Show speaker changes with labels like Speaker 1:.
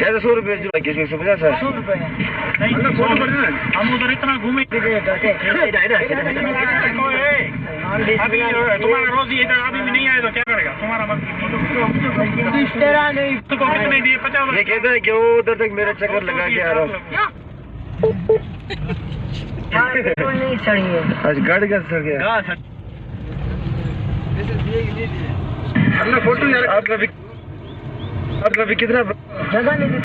Speaker 1: कैसे 100 रुपये किसमें 150 है?
Speaker 2: 100 रुपये
Speaker 3: हम उधर इतना घूमे अभी तुम्हारा रोज ही इधर अभी भी नहीं आया तो क्या करेगा तुम्हारा
Speaker 2: नहीं
Speaker 3: तो कितने दिए 50?
Speaker 1: ये कहता है कि वो उधर तक मेरा चक्कर लगा के आ रहा हूँ।
Speaker 2: नहीं चढ़ी है
Speaker 1: आज गाड़ी का सड़ गया। फोटो यार आपका भी कितना
Speaker 2: जगह नहीं